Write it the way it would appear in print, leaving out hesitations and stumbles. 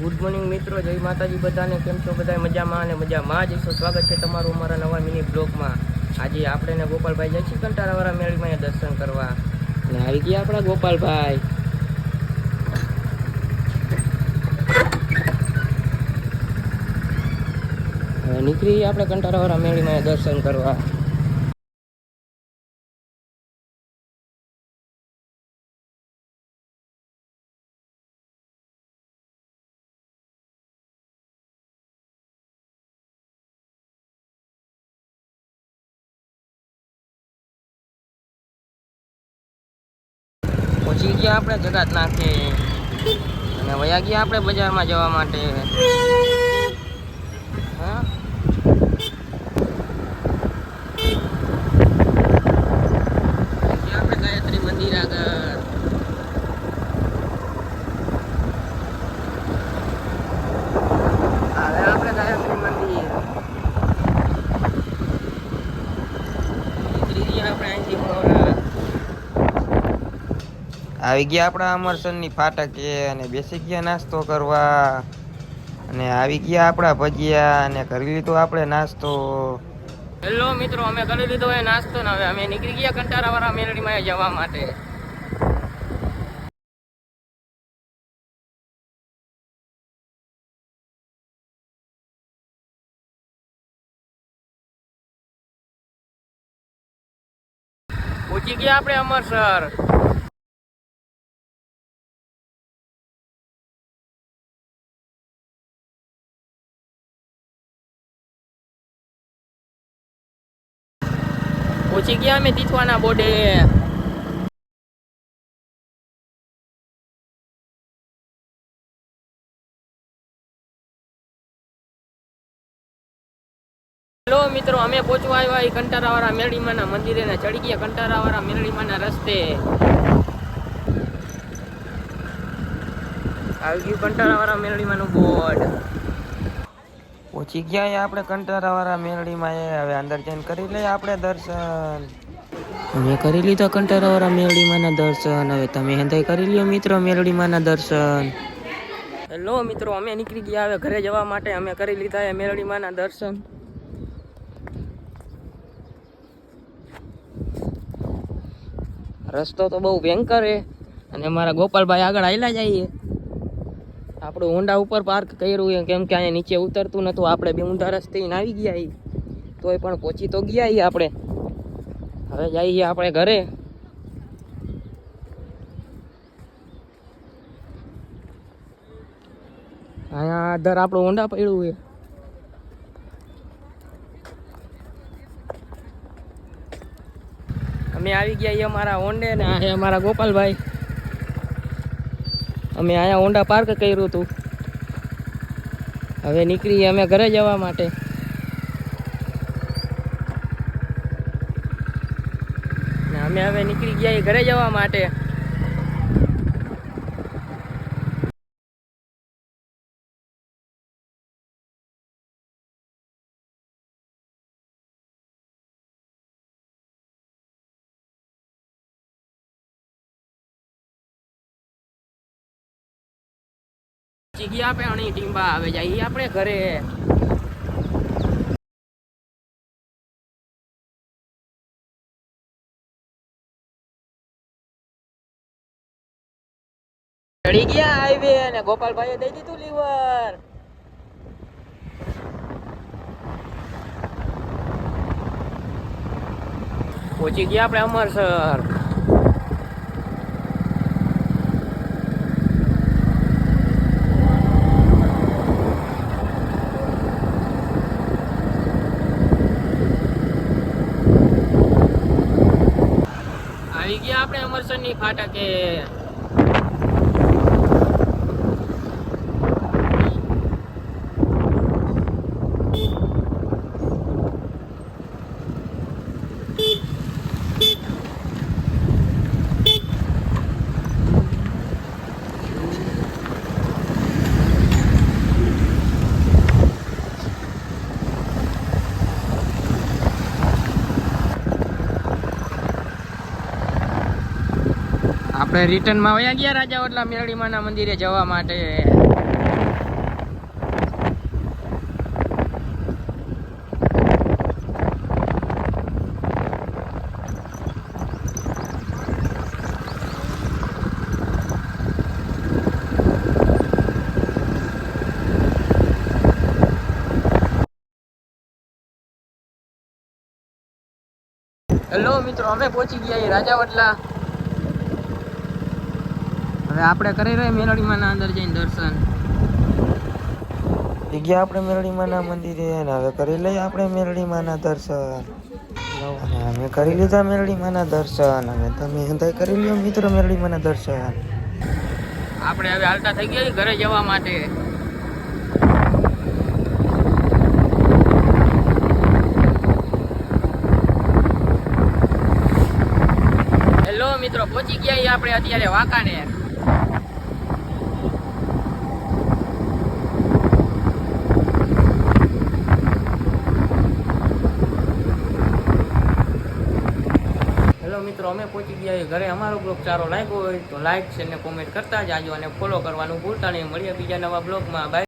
Good morning મિત્રો, જય માતાજી બધાને. કેમ છો બધા? મજામાં અને મજામાં જ છો. સ્વાગત છે તમારું અમારા નવા મિની બ્લોગમાં. આજે આપણે ને ગોપાલભાઈ જાય છે કંટારાવાળા મેળીમાં દર્શન કરવા, અને આવી ગયા આપણા ગોપાલભાઈ. હવે નીકળી આપણે કંટારાવાળા મેળીમાં દર્શન કરવા. પહોંચી ગયા આપણે જગત નાખે, અને વયા ગયા આપણે બજારમાં જવા માટે. હા, આપણે ગાયત્રી મંદિર આગળ. હવે આપણે ગાયત્રી મંદિર ત્રીજી આપણે અહીંથી આવી ગયા આપણા અમરસરની ફાટકે, અને બેસી ગયા નાસ્તો કરવા. અને આવી ગયા આપણા ભજીયા, અને કરી લીધો આપણે નાસ્તો. હેલો મિત્રો, અમે કરી લીધો એ નાસ્તો ને હવે અમે નીકળી ગયા કંટારાવાળા મેલડીમાં જવા માટે. પહોંચી ગયા આપણે અમરસર. પહોંચી ગયા અમે તીથવાના બોર્ડે. હેલો મિત્રો, અમે પહોંચવા આવ્યા કંટારાવાળા મેરડીમાના મંદિરે ને ચડી ગયા કંટારાવાળા મેરડીમાના રસ્તે. આવી ગયું કંટારાવાળા મેરડીમાનું બોર્ડ. પહોંચી ગયા આપણે કંટારાવાળા મેરડીમાં. હવે અંદર જઈને કરી લઈએ આપણે દર્શન. અમે કરી લીધા કંટારાવાળા મેરડીમાના દર્શન. હવે તમે હંધાઈ કરી લ્યો મિત્રો મેરડીમાના દર્શન. હેલો મિત્રો, અમે નીકળી ગયા હવે ઘરે જવા માટે. અમે કરી લીધા એ મેરડીમાના દર્શન. રસ્તો તો બહુ ભયંકર છે, અને મારા ગોપાલભાઈ આગળ આયલા જઈએ. આપણું હોન્ડા ઉપર પાર્ક કર્યું, કેમ કે અહીંયા નીચે ઉતરતું નતું. આપણે બે ઊંધા રસ્તે આવી ગયા તોય પણ પહોંચી તો ગયા આપણે. હવે જઈએ આપણે ઘરે. અહીંયા આધાર આપણું હોન્ડા પડ્યું છે. અમે આવી ગયા અમારા હોન્ડે, ને આ અમારા ગોપાલભાઈ. અમે અહીંયા હોન્ડા પાર્ક કર્યું હતું. હવે નીકળીએ અમે ઘરે જવા માટે. ને અમે હવે નીકળી ગયા ઘરે જવા માટે. ગયા આપણે અણી ટીંબા. હવે જઈએ આપણે ઘરે. ચડી ગયા હાઈવે, અને ગોપાલભાઈએ દઈ દીધું લીવર. પહોંચી ગયા આપણે અમરસર. આવી ગયા આપણે અમરસરની ફાટકે. આપણે રિટર્નમાં વયા ગયા રાજાવડલા મેરડીમાના મંદિરે જવા માટે. હેલો મિત્રો, અમે પહોંચી ગયા રાજાવડલા. હવે આપણે કરી રહ્યા મેલડીમાંના અંદર જઈને દર્શન. ગયા આપણે મેલડીમાંના મંદિરે ને હવે કરી લઈએ આપણે મેલડીમાંના દર્શન. અને અમે કરી લીધા મેલડીમાંના દર્શન. હવે તમે હંધાઈ કરી લ્યો મિત્રો મેલડીમાંના દર્શન. આપણે હવે હાલતા થઈ ગયા ઘરે જવા માટે. હેલો મિત્રો, પહોંચી ગયા આપણે અત્યારે વાંકાનેર. હેલો મિત્રો, અમે પહોંચી ગયા ઘરે. અમારો બ્લોગ સારો લાગ્યો હોય તો લાઈક છે ને કોમેન્ટ કરતા જાજો અને ફોલો કરવાનું ભૂલતા નહીં. મળીએ બીજા નવા બ્લોગમાં. બાય.